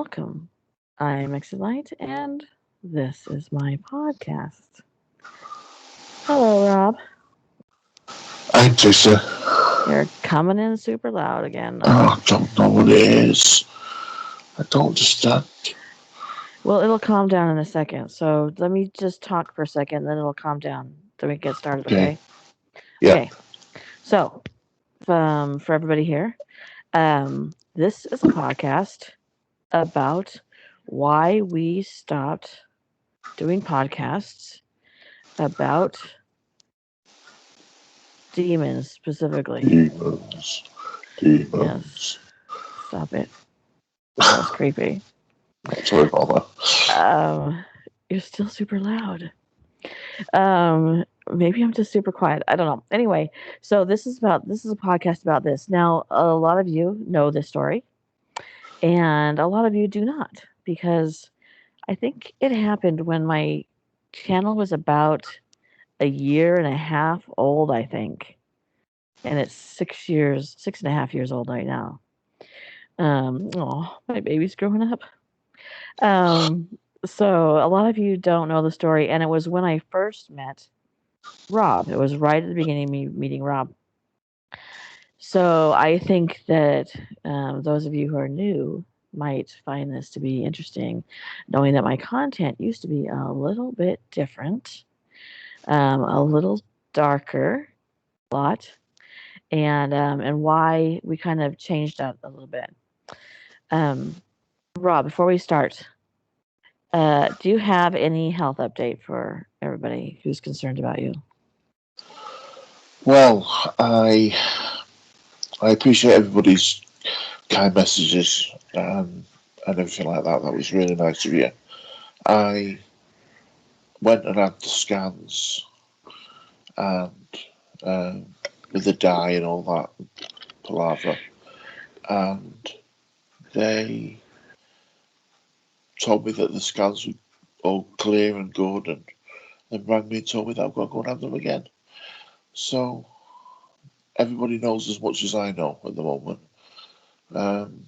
Welcome. I'm Exelite, and this is my podcast. Hello, Rob. Hi, Trisha. You're coming in super loud again. I don't know what it is. I don't understand. Well, it'll calm down in a second, so let me just talk for a second, then it'll calm down. Then we get started, Okay. okay? Yeah. Okay. So, for everybody here, this is a podcast about why we stopped doing podcasts about demons specifically. Demons. Yes. Demons. Stop it. That was creepy. Sorry about that. You're still super loud. Maybe I'm just super quiet. I don't know. Anyway, so this is a podcast about this. Now, a lot of you know this story, and a lot of you do not, because I think it happened when my channel was about a year and a half old, I think, and it's 6 years, 6.5 years old right now. Oh, my baby's growing up. Um, so a lot of you don't know the story, and it was when I first met Rob. It was right at the beginning of me meeting Rob. So I think that those of you who are new might find this to be interesting, knowing that my content used to be a little bit different, a little darker, a lot, and why we kind of changed that a little bit. Um, Rob, before we start, do you have any health update for everybody who's concerned about you? Well, I appreciate everybody's kind messages and everything like that. That was really nice of you. I went and had the scans and um, with the dye and all that palaver, and they told me that the scans were all clear and good, and then rang me and told me that I've got to go and have them again. So everybody knows as much as I know at the moment. Um,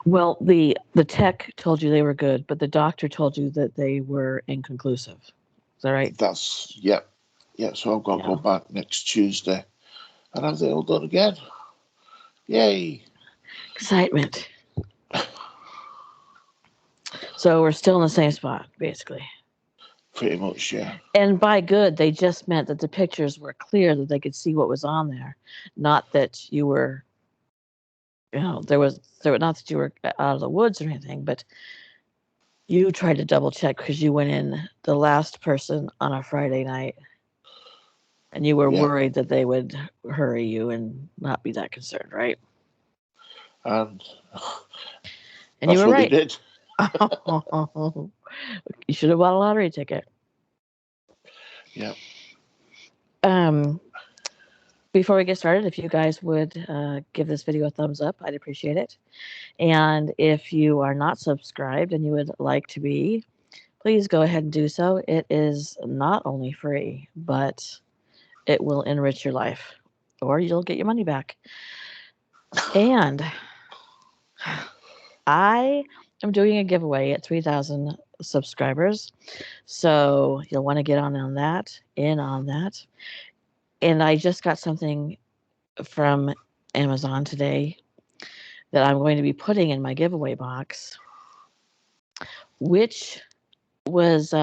Well, the tech told you they were good, but the doctor told you that they were inconclusive. Is that right? that's yeah, yeah. So I've got to go Yeah. back next Tuesday and have it all done again. Yay! Excitement. So we're still in the same spot, basically. Pretty much, yeah. And by good, they just meant that the pictures were clear, that they could see what was on there, not that you were, not that you were out of the woods or anything, but you tried to double check because you went in the last person on a Friday night, and you were Yeah. worried that they would hurry you and not be that concerned, right? And And you that's were what they right. did. You should have bought a lottery ticket. Yeah. Um, Before we get started, if you guys would give this video a thumbs up, I'd appreciate it. And if you are not subscribed and you would like to be, please go ahead and do so. It is not only free, but it will enrich your life, or you'll get your money back. And I am doing a giveaway at 3,000 subscribers. So you'll want to get in on that. And I just got something from Amazon today that I'm going to be putting in my giveaway box, which was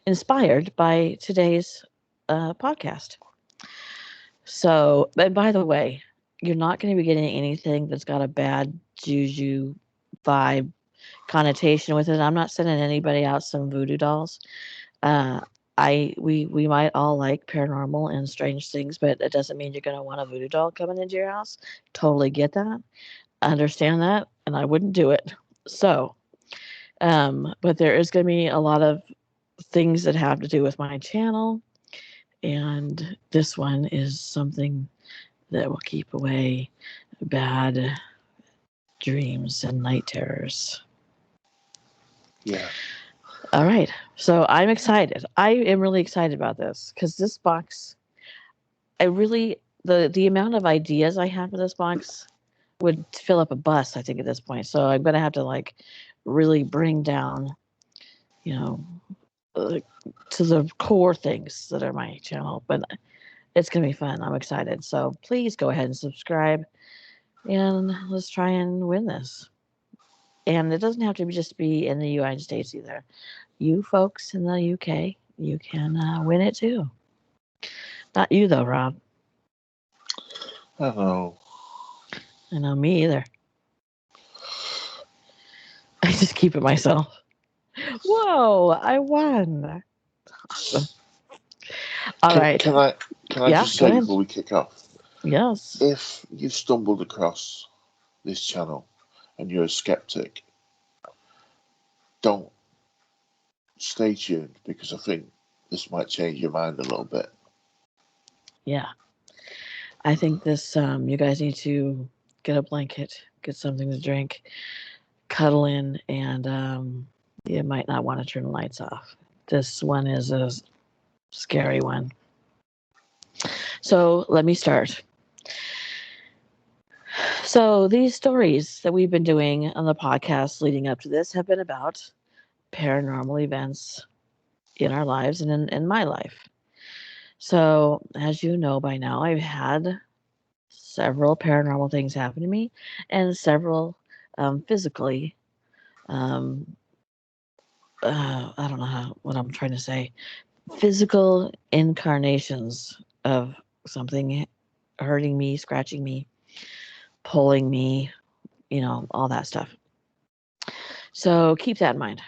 inspired by today's podcast. So, and by the way, you're not going to be getting anything that's got a bad juju vibe connotation with it. I'm not sending anybody out some voodoo dolls. Uh, we might all like paranormal and strange things, but it doesn't mean you're going to want a voodoo doll coming into your house. Totally get that, understand that, and I wouldn't do it. So, but there is going to be a lot of things that have to do with my channel, and this one is something that will keep away bad dreams and night terrors. Yeah. All right. So I'm excited. I am really excited about this because this box, I really, the amount of ideas I have for this box would fill up a bus, I think, at this point. So I'm gonna have to like really bring down, you know, uh, to the core things that are my channel. But it's gonna be fun. I'm excited. So please go ahead and subscribe, and let's try and win this. And it doesn't have to just be in the United States either. You folks in the UK, you can win it too. Not you though, Rob. I don't know. I know me either. I just keep it myself. Whoa, I won. Awesome. All Can, right. can I can I Yeah, just go say ahead. before we kick off, Yes. if you stumbled across this channel and you're a skeptic, don't stay tuned because I think this might change your mind a little bit. Yeah. I think this you guys need to get a blanket, get something to drink, cuddle in, and you might not want to turn the lights off. This one is a scary one. So let me start. So these stories that we've been doing on the podcast leading up to this have been about paranormal events in our lives and in my life. So, as you know by now, I've had several paranormal things happen to me and several physically, um, I don't know what I'm trying to say, physical incarnations of something hurting me, scratching me, pulling me, all that stuff. So keep that in mind.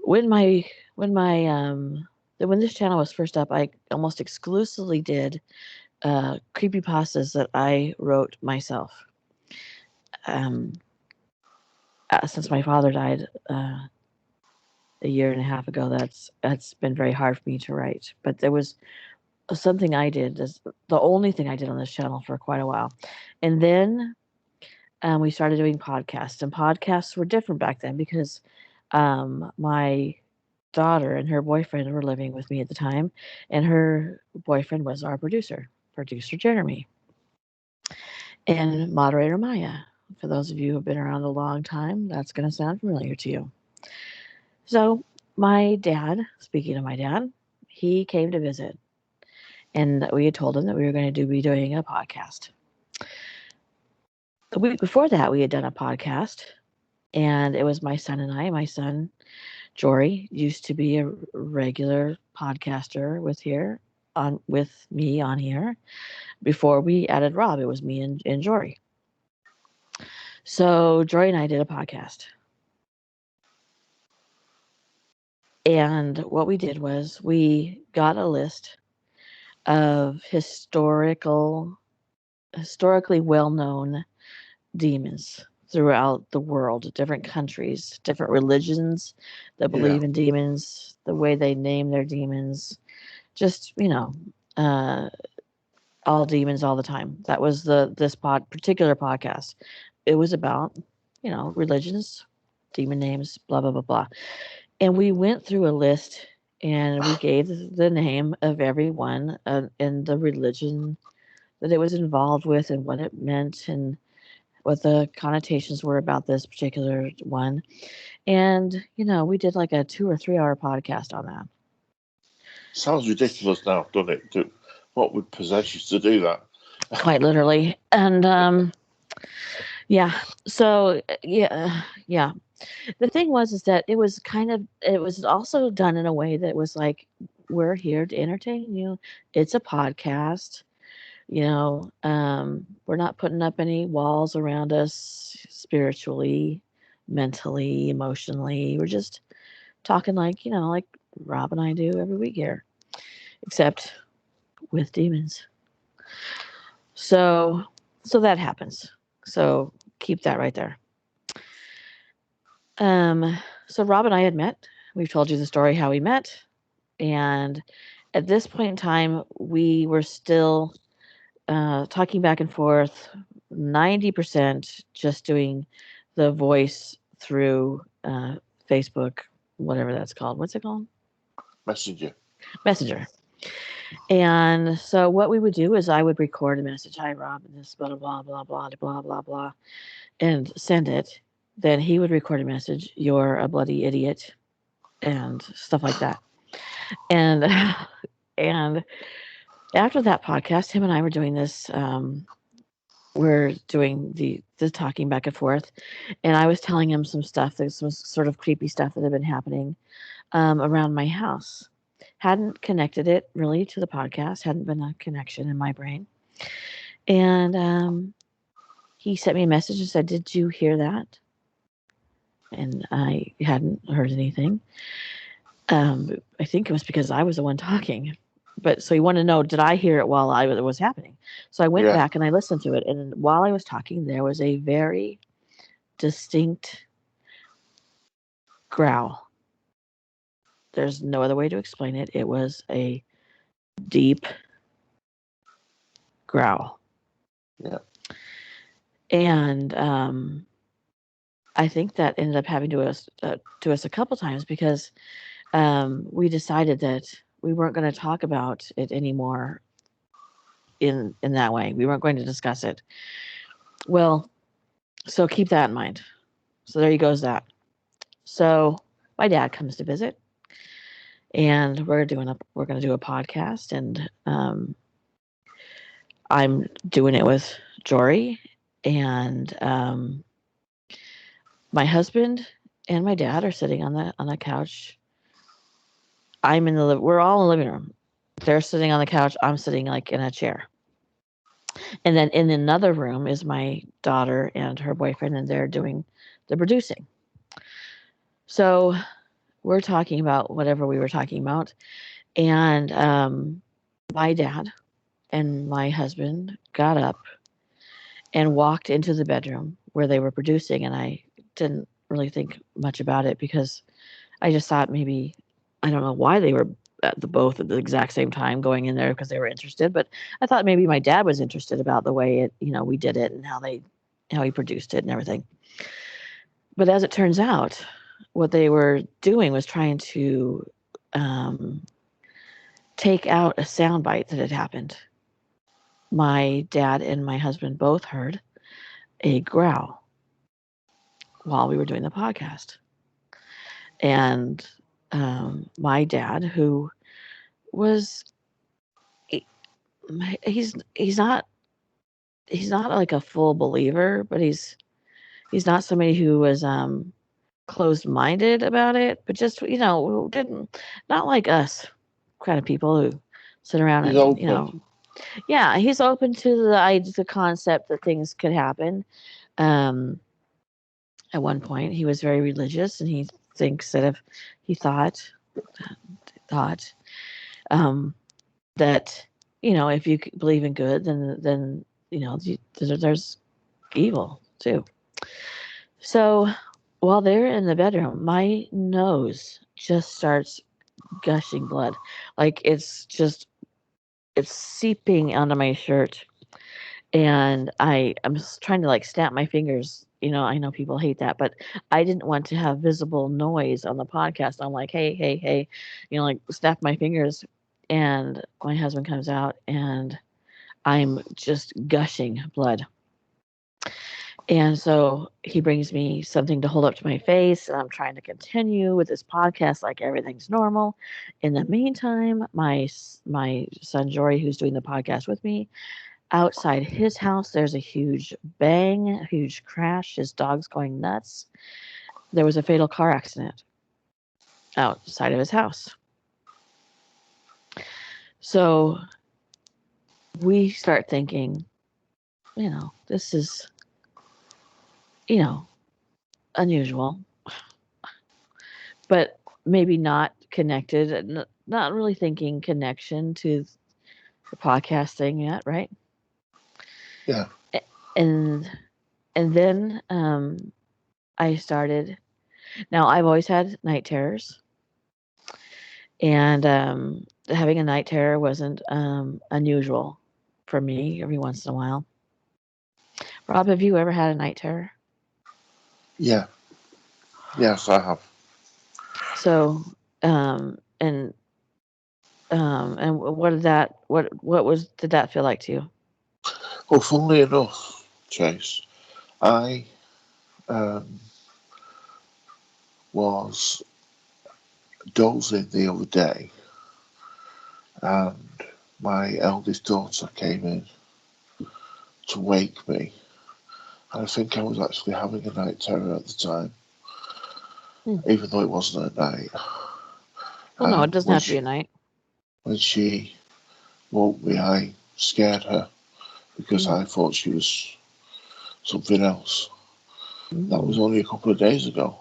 When my when my when this channel was first up, I almost exclusively did creepy pastas that I wrote myself. Um, since my father died a year and a half ago, that's been very hard for me to write. But there was something I did, the only thing I did on this channel for quite a while, and then we started doing podcasts, and podcasts were different back then because my daughter and her boyfriend were living with me at the time, and her boyfriend was our producer Jeremy, and moderator Maya. For those of you who have been around a long time, that's going to sound familiar to you. So, my dad, speaking of my dad, he came to visit, and we had told him that we were going to be doing a podcast. The week before that, we had done a podcast, and it was my son and I. My son, Jory, used to be a regular podcaster with me on here. Before we added Rob, it was me and Jory. So Jory and I did a podcast. And what we did was we got a list of historically well-known demons throughout the world, different countries, different religions that Yeah. believe in demons, the way they name their demons, just, uh, all demons all the time. That was this particular podcast. It was about, religions, demon names, blah blah blah blah. And we went through a list and we gave the name of everyone and the religion that it was involved with and what it meant and what the connotations were about this particular one. And, we did like a 2 or 3 hour podcast on that. Sounds ridiculous now, doesn't it? What would possess you to do that? Quite literally. And yeah, so yeah. The thing is that it was also done in a way that was like, we're here to entertain you. It's a podcast. We're not putting up any walls around us spiritually, mentally, emotionally. We're just talking like Rob and I do every week here, except with demons. So, so that happens. So keep that right there. So Rob and I had met. We've told you the story how we met, and at this point in time, we were still talking back and forth. 90% just doing the voice through Facebook, whatever that's called. What's it called? Messenger. Messenger. And so what we would do is I would record a message, "Hi, Rob, and this blah blah blah blah blah blah blah," and send it. Then he would record a message, "You're a bloody idiot," and stuff like that. And and after that podcast, him and I were doing this. We're doing the talking back and forth, and I was telling him some stuff. There's some sort of creepy stuff that had been happening around my house. Hadn't connected it really to the podcast. Hadn't been a connection in my brain. And he sent me a message and said, "Did you hear that?" And I hadn't heard anything. I think it was because I was the one talking. But so he wanted to know, did I hear it while it was happening? So I went Yeah. back and I listened to it. And while I was talking, there was a very distinct growl. There's no other way to explain it. It was a deep growl. Yeah. And I think that ended up happening to us a couple times because we decided that we weren't going to talk about it anymore in that way. We weren't going to discuss it. Well, so keep that in mind. So there goes that. So my dad comes to visit, and we're going to do a podcast, and I'm doing it with Jory, and my husband and my dad are sitting on the couch. We're all in the living room. They're sitting on the couch. I'm sitting like in a chair. And then in another room is my daughter and her boyfriend, and they're doing the producing. So we're talking about whatever we were talking about. And my dad and my husband got up and walked into the bedroom where they were producing. And I didn't really think much about it because I just thought maybe, I don't know why they were both at the exact same time going in there because they were interested. But I thought maybe my dad was interested about the way we did it and how he produced it and everything. But as it turns out, what they were doing was trying to take out a soundbite that had happened. My dad and my husband both heard a growl while we were doing the podcast. And my dad, who was he's not like a full believer, but he's not somebody who was closed minded about it, but just didn't not like us kind of people who sit around He's and open. yeah, he's open to the concept that things could happen. Um, at one point, he was very religious, and he thinks that if he thought um, that if you believe in good, then there's evil too. So while they're in the bedroom, my nose just starts gushing blood, like it's seeping onto my shirt, and I'm just trying to like snap my fingers. I know people hate that, but I didn't want to have visible noise on the podcast. I'm like, hey, hey, hey, like snap my fingers, and my husband comes out, and I'm just gushing blood. And so he brings me something to hold up to my face, and I'm trying to continue with this podcast like everything's normal. In the meantime, my son Jory, who's doing the podcast with me, outside his house, there's a huge bang, a huge crash. His dog's going nuts. There was a fatal car accident outside of his house. So we start thinking, this is, unusual, but maybe not connected, not really thinking connection to the podcast thing yet, right? Yeah. And then I started. Now I've always had night terrors, and having a night terror wasn't unusual for me every once in a while. Rob, have you ever had a night terror? Yeah. Yes, I have. So, and And what did that did that feel like to you? Well, funnily enough, Chase, I um, was dozing the other day, and my eldest daughter came in to wake me. And I think I was actually having a night terror at the time, Hmm. even though it wasn't at night. Well, no, it And doesn't have to be a night. when she woke me, I scared her because Mm. I thought she was something else. That was Mm. only a couple of days ago.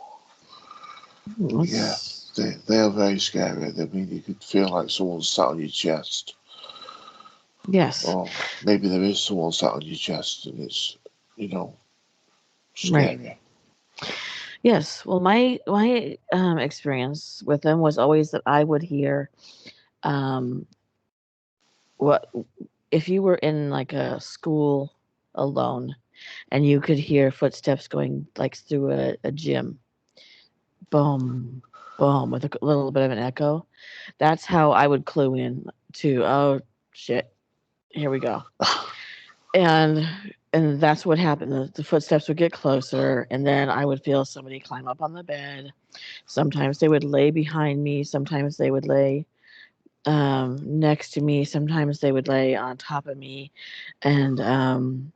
But yeah, That's, they are very scary. I mean, you could feel like someone sat on your chest, yes, or maybe there is someone sat on your chest, and it's, you know, right. scary. Yes. Well, my experience with them was always that I would hear um, what if you were in like a school alone and you could hear footsteps going like through a gym, boom, boom, with a little bit of an echo. That's how I would clue in to, oh shit, here we go. And that's what happened. The footsteps would get closer, and then I would feel somebody climb up on the bed. Sometimes they would lay behind me. Sometimes they would lay next to me. Sometimes they would lay on top of me, and um,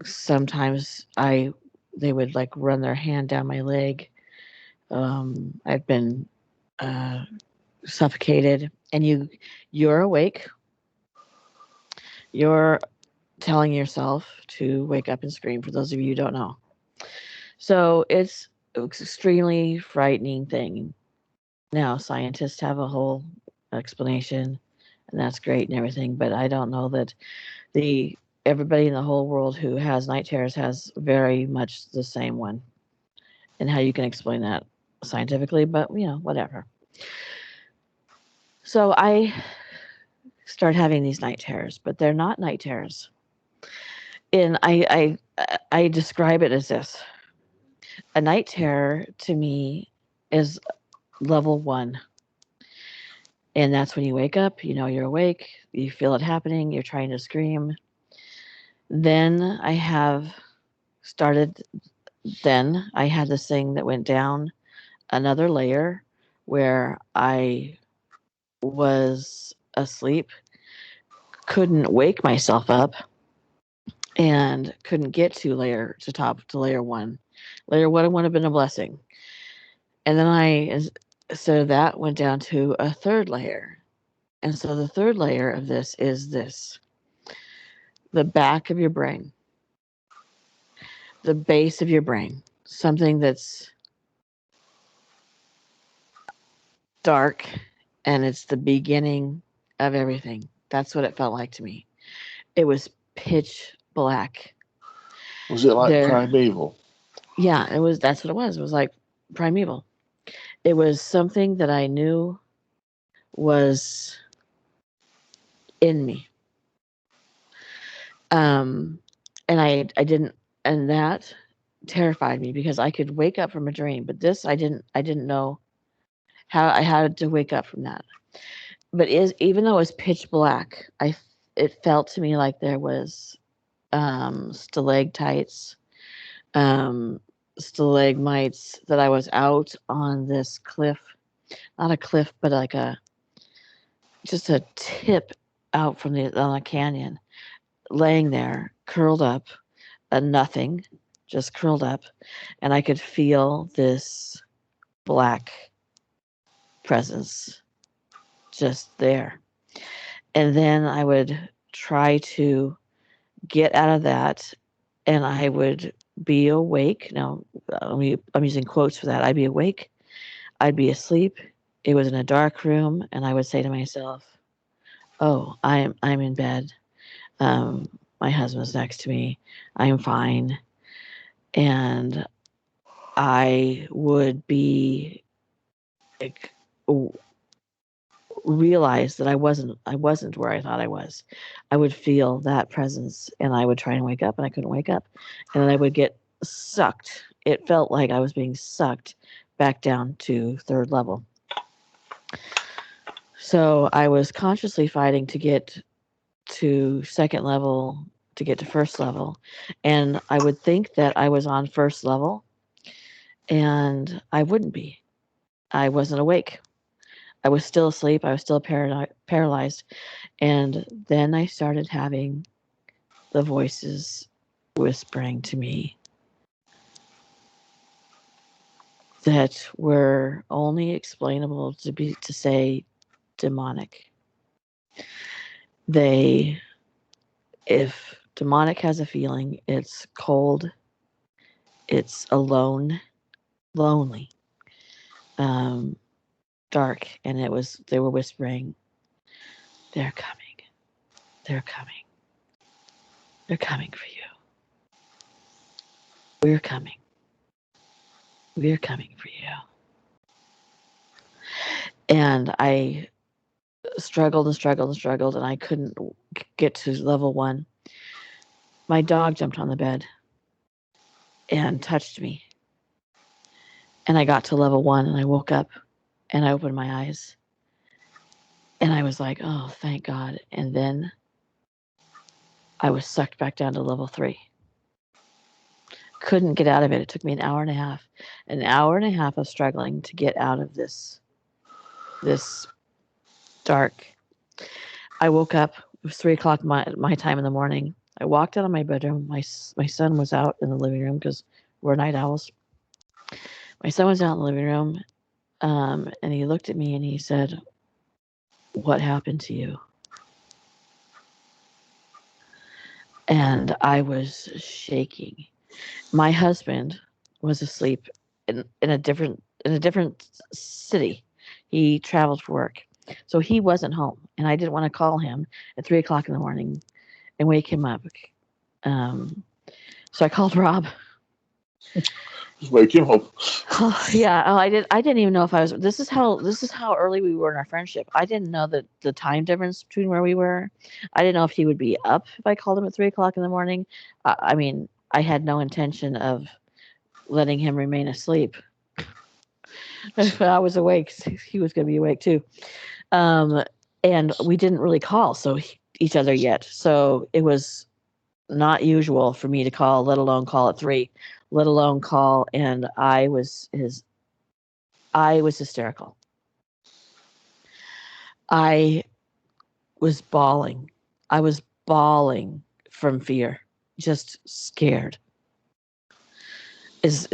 sometimes they would like run their hand down my leg. I've been uh, suffocated, and you're awake. You're telling yourself to wake up and scream. For those of you who don't know, so it's extremely frightening thing. Now scientists have a whole explanation, and that's great and everything, but I don't know that the everybody in the whole world who has night terrors has very much the same one, and how you can explain that scientifically, but whatever. So I start having these night terrors, but they're not night terrors. And I describe it as this. A night terror to me is level 1. And that's when you wake up, you know you're awake, you feel it happening, you're trying to scream. Then started I had this thing that went down another layer where I was asleep, couldn't wake myself up, and couldn't get to layer 1. Layer 1 would have been a blessing. And then so that went down to a third layer. And so the third layer of this is this: the back of your brain, the base of your brain, something that's dark, and it's the beginning of everything. That's what it felt like to me. It was pitch black. Was it like There, primeval? yeah, that's what it was. It was like primeval. It was something that I knew was in me. Um, and I didn't, and that terrified me because I could wake up from a dream, but this I didn't know how I had to wake up from that. But even though it was pitch black, it felt to me like there was stalactites, um, stalagmites, that I was out on this cliff, not a cliff, but like just a tip out from on a canyon, laying there, curled up, a nothing, just curled up, and I could feel this black presence just there. And then I would try to get out of that, and I would be awake. Now, I'm using quotes for that. I'd be awake, I'd be asleep. It was in a dark room, and I would say to myself, "Oh, I'm in bed. My husband's next to me. I'm fine." And I would be like, realize that I wasn't where I thought I was. I would feel that presence, and I would try and wake up, and I couldn't wake up. And then I would get sucked. It felt like I was being sucked back down to third level. So I was consciously fighting to get to second level, to get to first level. And I would think that I was on first level, and I wouldn't be. I wasn't awake. I was still asleep. I was still paralyzed. And then I started having the voices whispering to me that were only explainable to say demonic. They, if demonic has a feeling, it's cold, it's alone, lonely, um, dark, and they were whispering, "They're coming, they're coming, they're coming for you. We're coming, we're coming for you." And I struggled and struggled and struggled, and I couldn't get to level 1. My dog jumped on the bed and touched me. And I got to level 1, and I woke up and I opened my eyes. And I was like, oh, thank God. And then I was sucked back down to level 3. Couldn't get out of it. It took me an hour and a half of struggling to get out of this dark. I woke up. It was 3:00 my time in the morning. I walked out of my bedroom. My son was out in the living room because we're night owls. My son was out in the living room, and he looked at me and he said, "What happened to you?" And I was shaking. My husband was asleep in a different city. He traveled for work, so he wasn't home, and I didn't want to call him at 3:00 in the morning and wake him up. So I called Rob. Just wake him up. Oh, yeah. Oh, I didn't even know if I was. This is how early we were in our friendship. I didn't know that the time difference between where we were. I didn't know if he would be up if I called him at 3:00 in the morning. I mean, I had no intention of letting him remain asleep. If I was awake, he was going to be awake too. And we didn't really call each other yet, so it was not usual for me to call, let alone call at 3, let alone call. And I was hysterical. I was bawling. I was bawling from fear, just scared. Is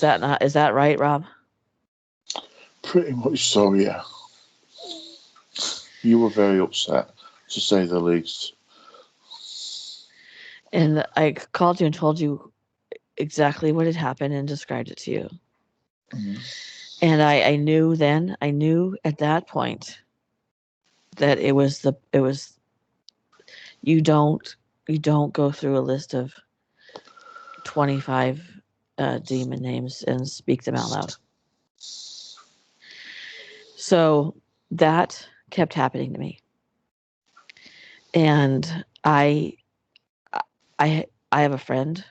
that right, Rob? Pretty much so, yeah. You were very upset, to say the least. And I called you and told you exactly what had happened and described it to you. Mm-hmm. And I knew at that point that it was you don't go through a list of 25 demon names and speak them out loud. So that kept happening to me. And I have a friend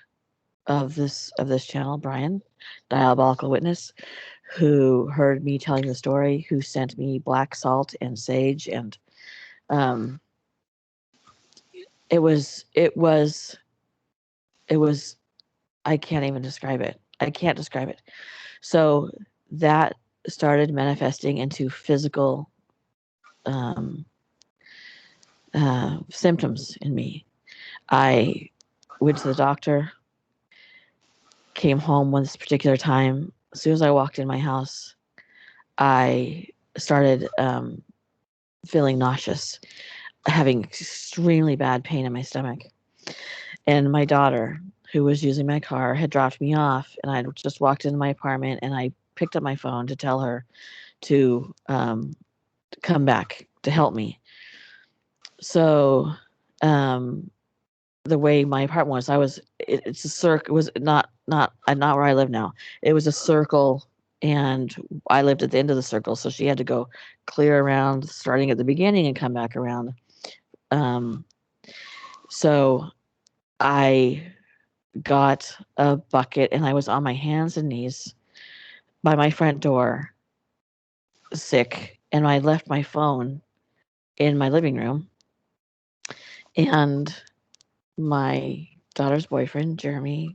of this channel, Brian, Diabolical Witness, who heard me telling the story, who sent me black salt and sage, and it was I can't even describe it. I can't describe it. So that started manifesting into physical symptoms in me. I went to the doctor, came home one this particular time. As soon as I walked in my house, I started feeling nauseous, having extremely bad pain in my stomach. And my daughter, who was using my car, had dropped me off, and I just walked into my apartment, and I picked up my phone to tell her to come back to help me. So the way my apartment was, it's a circle. It was not where I live now. It was a circle, and I lived at the end of the circle, so she had to go clear around, starting at the beginning and come back around. So I got a bucket, and I was on my hands and knees by my front door, sick, and I left my phone in my living room, and my daughter's boyfriend, Jeremy,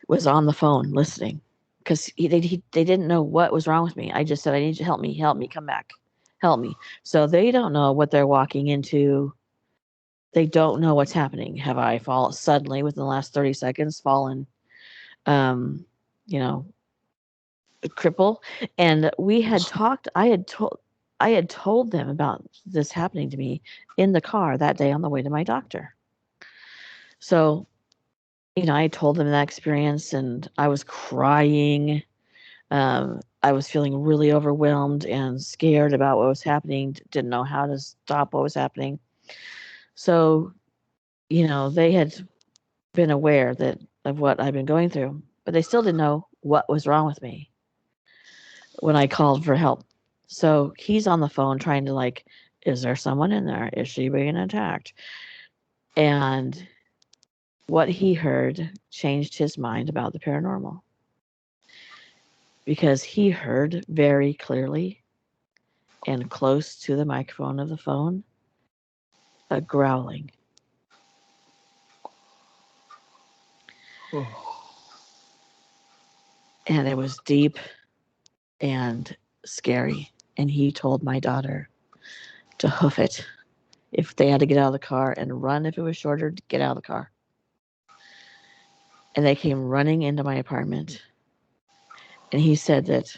was on the phone listening because they didn't know what was wrong with me. I just said, I need you to help me, come back, help me. So they don't know what they're walking into. They don't know what's happening. Have I fallen suddenly within the last 30 seconds, fallen, um, you know, cripple? And we had talked, I had told them about this happening to me in the car that day on the way to my doctor. So, I told them that experience and I was crying. I was feeling really overwhelmed and scared about what was happening, didn't know how to stop what was happening. So, they had been aware of what I've been going through, but they still didn't know what was wrong with me when I called for help. So he's on the phone trying to is there someone in there? Is she being attacked? And what he heard changed his mind about the paranormal because he heard very clearly and close to the microphone of the phone a growling. And it was deep and scary. And he told my daughter to hoof it if they had to get out of the car and run if it was shorter to get out of the car. And they came running into my apartment. And he said that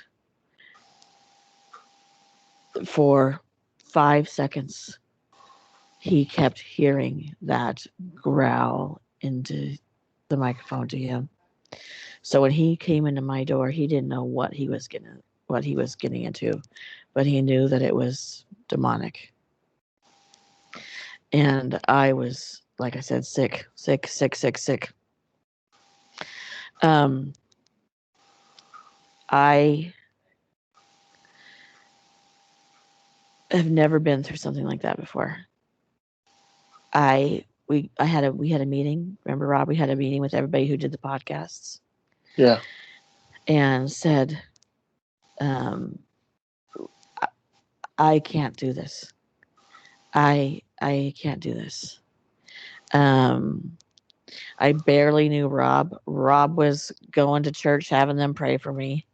for 5 seconds, he kept hearing that growl into the microphone to him. So when he came into my door, he didn't know what he was getting into, but he knew that it was demonic. And I was, like I said, sick. I have never been through something like that before. We had a meeting. Remember, Rob? We had a meeting with everybody who did the podcasts. Yeah. And said, I can't do this. I can't do this. I barely knew Rob. Rob was going to church, having them pray for me.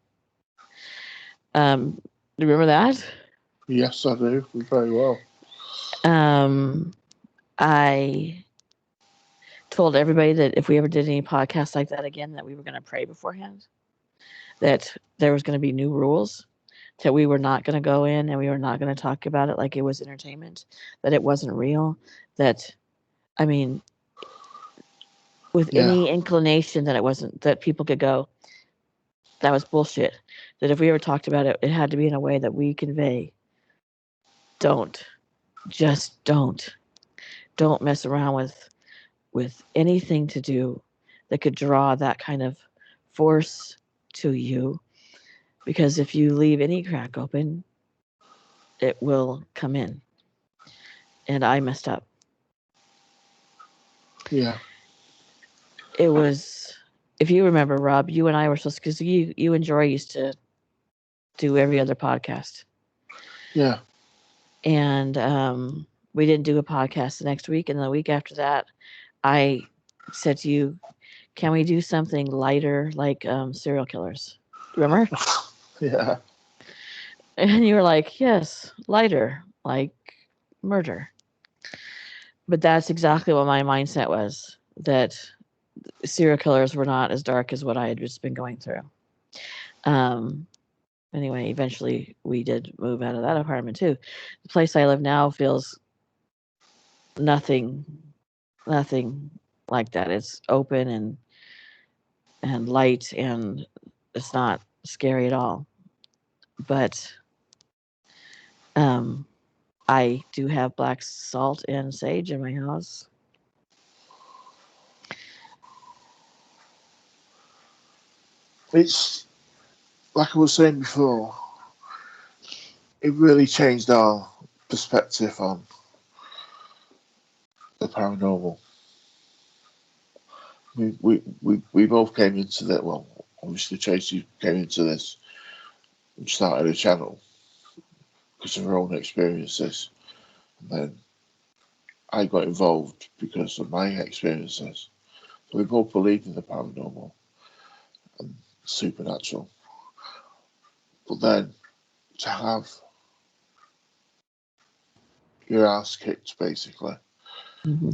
Remember that? Yes, I do. Very well. I told everybody that if we ever did any podcasts like that again, that we were going to pray beforehand. That there was going to be new rules. That we were not going to go in and we were not going to talk about it like it was entertainment. That it wasn't real. That, I mean, with any inclination that it wasn't, that people could go, that was bullshit. That if we ever talked about it, it had to be in a way that we convey, just don't mess around with anything to do that could draw that kind of force to you, because if you leave any crack open, it will come in. And I messed up. Yeah. It was, if you remember, Rob, you and I were supposed to, because you and Joy used to do every other podcast. Yeah. And we didn't do a podcast the next week. And the week after that, I said to you, can we do something lighter like serial killers? Remember? Yeah. And you were like, yes, lighter, like murder. But that's exactly what my mindset was, that serial killers were not as dark as what I had just been going through. Anyway, eventually we did move out of that apartment too. The place I live now feels nothing like that. It's open and light, and it's not scary at all. But I do have black salt and sage in my house. It's like I was saying before, it really changed our perspective on the paranormal. We both came into that. Well, obviously, Tracy came into this and started a channel because of her own experiences. And then I got involved because of my experiences. So we both believed in the paranormal and supernatural. But then to have your ass kicked, basically, Mm-hmm.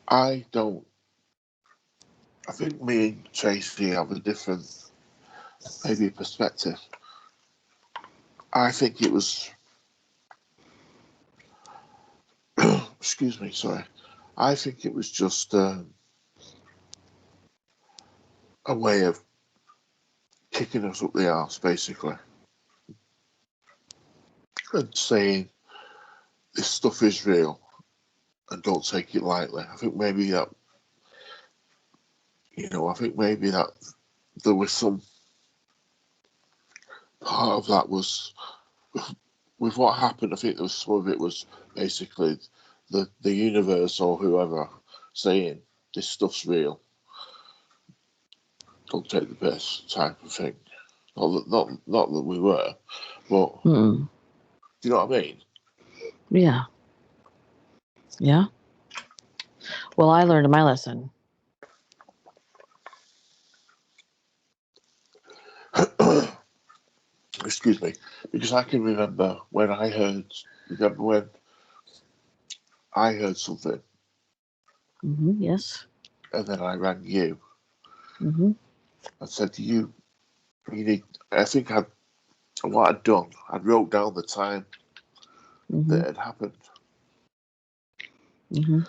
I don't. I think me and Tracy have a different, maybe, perspective. I think it was. Excuse me, sorry. I think it was just a way of kicking us up the arse, basically, and saying this stuff is real and don't take it lightly. I think maybe that, I think maybe that there was some part of that was with what happened. I think there was some of it was basically the universe or whoever saying this stuff's real. Don't take the piss, type of thing. Not that we were, but Mm-mm. do you know what I mean? Yeah. Yeah. Well, I learned my lesson. Excuse me, because I can remember when I heard. Remember when I heard something, Mm-hmm. Yes. and then I rang you Mm-hmm. and said to you, "You need." I think what I'd done. I'd wrote down the time Mm-hmm. that it had happened, Mm-hmm.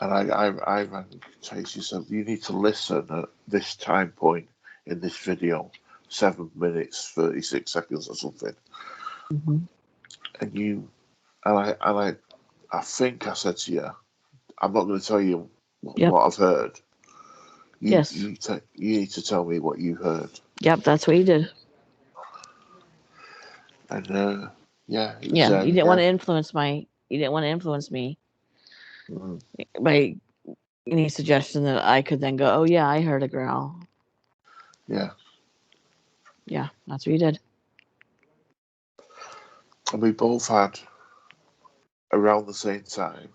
and I rang Tracy and said, "You need to listen at this time point in this video, 7 minutes 36 seconds or something." Mm-hmm. And you I think I said to you, "I'm not going to tell you Yep. what I've heard. You Yes. you you need to tell me what you heard." Yep. That's what you did. And yeah, it was Yeah. You didn't want yeah. to influence my. You didn't want to influence me Mm, by any suggestion that I could then go, "Oh yeah, I heard a growl." yeah, Yeah. That's what you did. and we both had around the same time.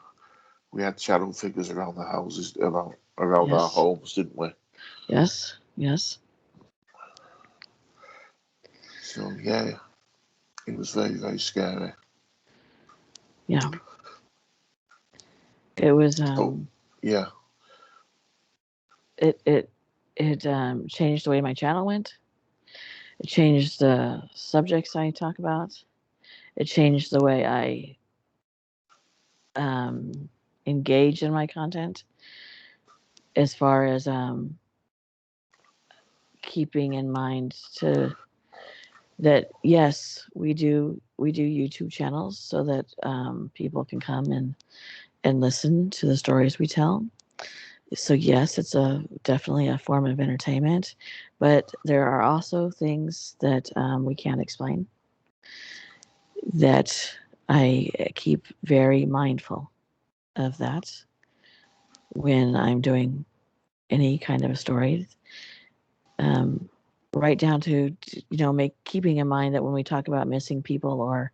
We had shadow figures around the houses, around our Yes. homes, didn't we? Yes. Yes. So yeah, it was very, very scary. Yeah. It was. So yeah, It changed the way my channel went. It changed the subjects I talk about. It changed the way I um, engage in my content, as far as keeping in mind to that yes, we do YouTube channels so that people can come and listen to the stories we tell. So yes, it's a definitely a form of entertainment, but there are also things that we can't explain that I keep very mindful of that when I'm doing any kind of a story. Um, right down to keeping in mind that when we talk about missing people or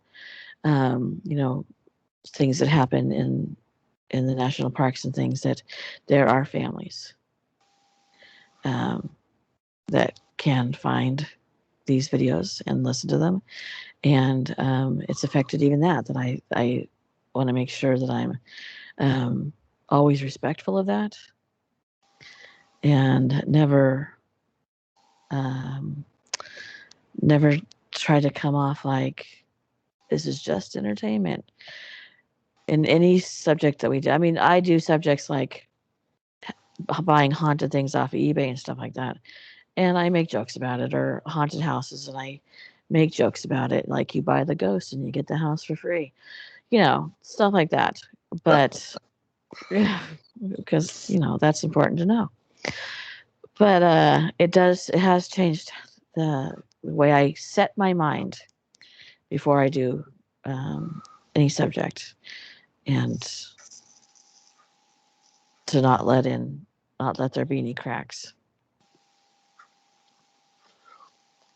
things that happen in the national parks and things, that there are families um, that can find these videos and listen to them, and it's affected even that I want to make sure that I'm always respectful of that and um, never try to come off like this is just entertainment in any subject that we do. I mean, I do subjects like buying haunted things off of eBay and stuff like that, and I make jokes about it, or haunted houses, and I make jokes about it, like you buy the ghost and you get the house for free, stuff like that. But because that's important to know. But it has changed the way I set my mind before I do any subject, and to not let there be any cracks.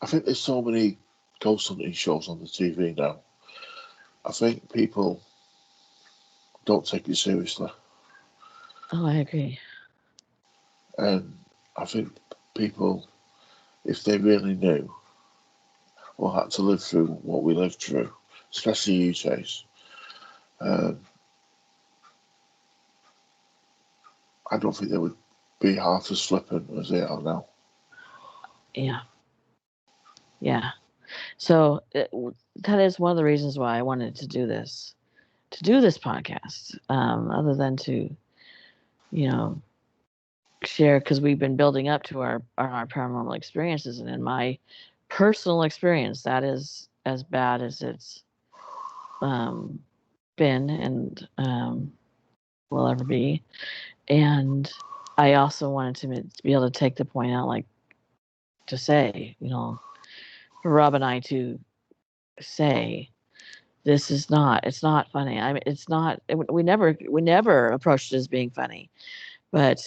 I think there's so many. ghost hunting shows on the TV now, I think people don't take it seriously. Oh, I agree. And I think people, if they really knew or had to live through what we lived through, especially you, Chase, um, I don't think they would be half as flippant as they are now. Yeah. Yeah. So that is one of the reasons why I wanted to do this podcast, other than to, you know, share, because we've been building up to our paranormal experiences, and in my personal experience, that is as bad as it's um, been and will ever be. And I also wanted to be able to take the point out, like, to say, for Rob and I to say, this is not, it's not funny. I mean, it's not, we never approached it as being funny, but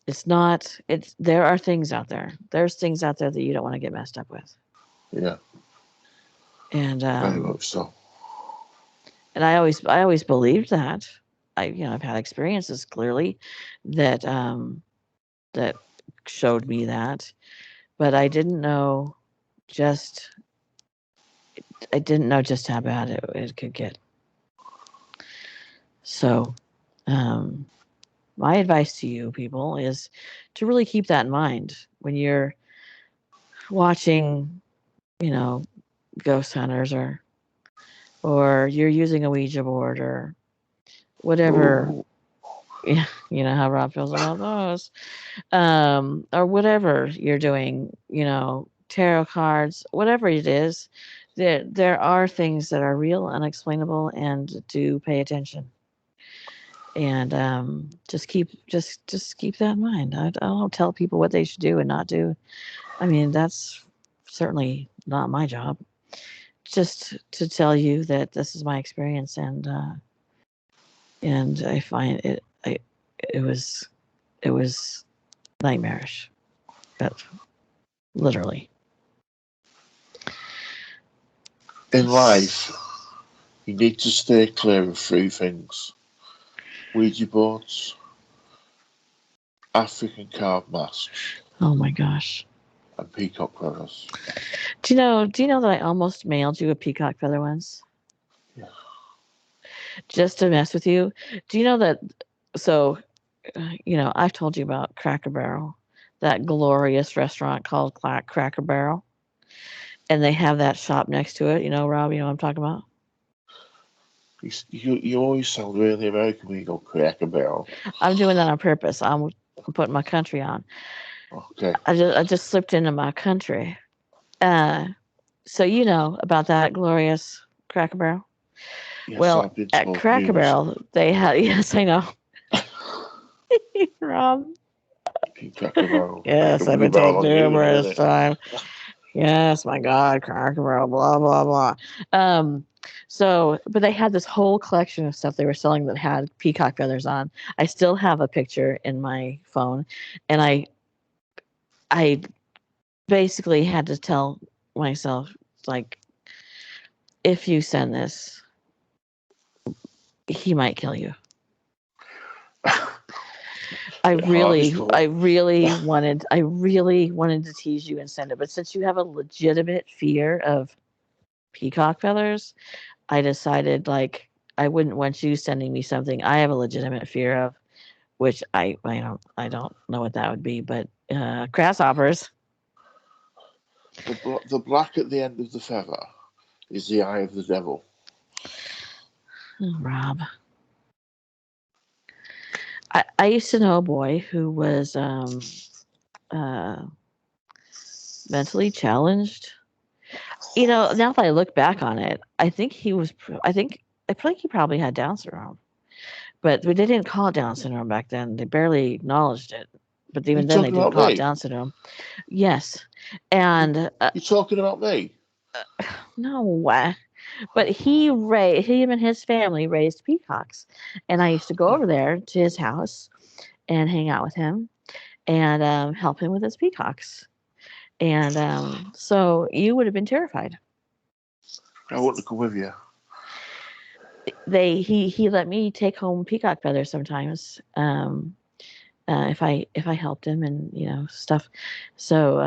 it's not, there are things out there. There's things out there that you don't want to get messed up with. Yeah, And, very much so. and I always believed that. I've had experiences clearly that, that showed me that, but just, I didn't know just how bad it could get. So, my advice to you people is to really keep that in mind when you're watching, ghost hunters, or you're using a Ouija board or whatever. Ooh. Yeah, you know how Rob feels about those. Or whatever you're doing, tarot cards, whatever it is, there are things that are real, unexplainable, and do pay attention. And just keep that in mind. I don't tell people what they should do and not do. I mean, that's certainly not my job. Just to tell you that this is my experience, and I find it was nightmarish, but literally. In life, you need to stay clear of three things: Ouija boards, African carved masks, Oh my gosh. and peacock feathers. Do you know that I almost mailed you a peacock feather once? Yeah. Just to mess with you? Do you know that? So, I've told you about Cracker Barrel, that glorious restaurant called Cracker Barrel, and they have that shop next to it. Rob, you know what I'm talking about? You always sound really American when you go Cracker Barrel. I'm doing that on purpose. I'm putting my country on. Okay. I just slipped into my country. So you know about that glorious Cracker Barrel? Yes, Well, I've been at told Cracker numerous Barrel, they had, yes, I know. Rob. Cracker Barrel. I Yes, can I've believe been how told long you in a numerous minute. times. Yes, my God, Cracker Barrel, blah blah blah. Um, but they had this whole collection of stuff they were selling that had peacock feathers on. I still have a picture in my phone, and I basically had to tell myself, like, if you send this, he might kill you. I Harvey's really, called. I really wanted to tease you and send it, but since you have a legitimate fear of peacock feathers, I decided, like, I wouldn't want you sending me something I have a legitimate fear of, which I don't know what that would be, but grasshoppers. The black at the end of the feather is the eye of the devil. Oh, Rob. I used to know a boy who was uh, mentally challenged. Now that I look back on it, I think I think he probably had Down syndrome, but they didn't call it Down syndrome back then. They barely acknowledged it, but You even then they talking didn't about call it me? Down syndrome. Yes, and You talking about me? no, but him and his family raised peacocks, and I used to go over there to his house and hang out with him and help him with his peacocks. And so you would have been terrified. I want to come with you. He let me take home peacock feathers sometimes. If I helped him and stuff. So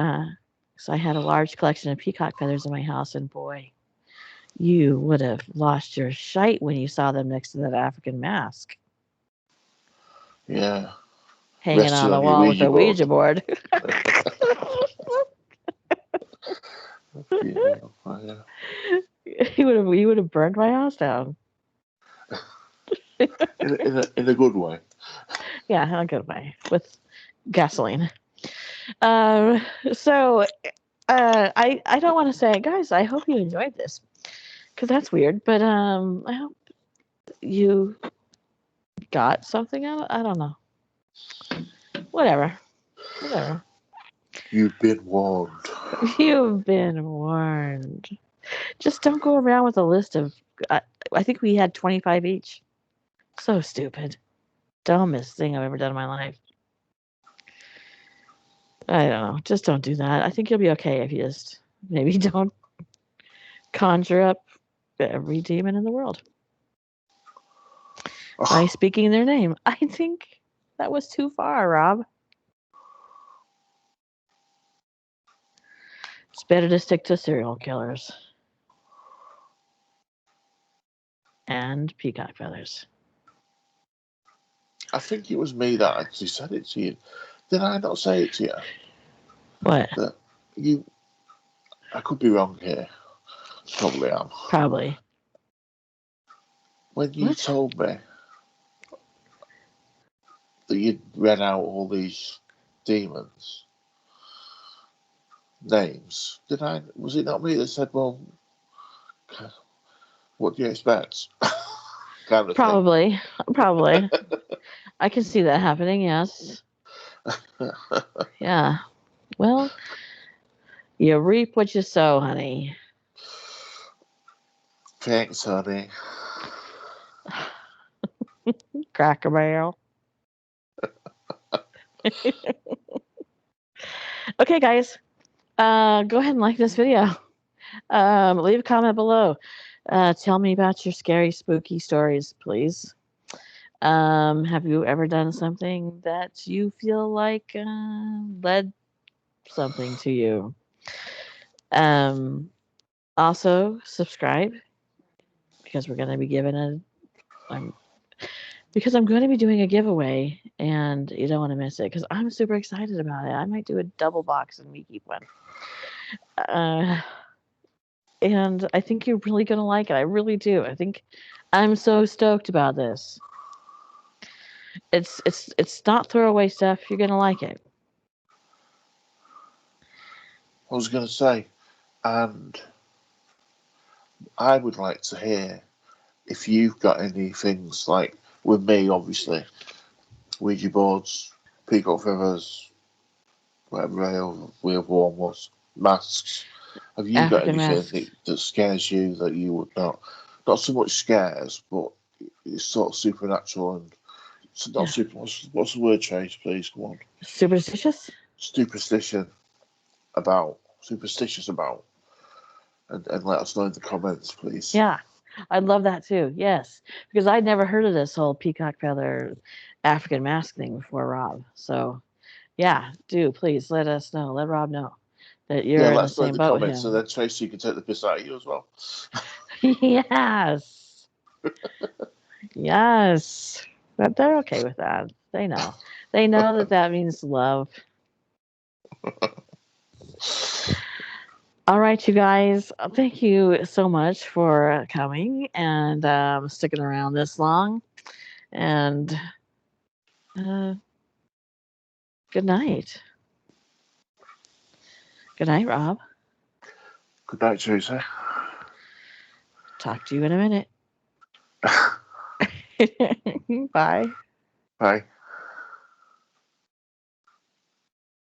I had a large collection of peacock feathers in my house, and boy, you would have lost your shite when you saw them next to that African mask Yeah. hanging Rested on the on your wall with Ouija a board. Ouija board. Yeah. He would have burned my house down. In a good way. Yeah, in a good way with gasoline. So I don't want to say, guys, I hope you enjoyed this because that's weird, but I hope you got something out of it. I don't know. Whatever. You've been warned. You've been warned. Just don't go around with a list of. I think we had 25 each. So stupid. Dumbest thing I've ever done in my life. I don't know. Just don't do that. I think you'll be okay if you just maybe don't conjure up every demon in the world by speaking their name. I think that was too far, Rob. It's better to stick to serial killers and peacock feathers. I think it was me that actually said it to you. Did I not say it to you? What? That you. I could be wrong here. Probably am. Probably. When you told me that you'd read out all these demons' names, was it not me that said, well, what do you expect? Kind of Probably. I can see that happening, yes. Yeah. Well, you reap what you sow, honey. Thanks, honey. Cracker Barrel. Okay, guys. Go ahead and like this video. Leave a comment below. Tell me about your scary, spooky stories, please. Have you ever done something that you feel like led something to you? Also, subscribe because we're going to be giving because I'm going to be doing a giveaway, and you don't want to miss it because I'm super excited about it. I might do a double box and we keep one. And I think you're really going to like it. I really do. I think I'm so stoked about this. It's not throwaway stuff. You're going to like it. I was going to say, and I would like to hear if you've got any things like with me, obviously, Ouija boards, peacock feathers, whatever the other one was, masks. Have you got African anything masks. that scares you that you would not so much scares, but it's sort of supernatural and it's not super. What's the word, Trace? Please come on. Superstitious? Superstitious about, and let us know in the comments, please. Yeah, I'd love that too. Yes, because I'd never heard of this whole peacock feather African mask thing before, Rob. So, yeah, do please let us know. Let Rob know that you're in Let the us know in same the boat with comments, and him. then Tracy can take the piss out of you as well. Yes. Yes. But they're okay with that. They know. They know that means love. All right, you guys. Thank you so much for coming and sticking around this long. And good night. Good night, Rob. Good night, Tracy. Talk to you in a minute. Bye. Bye.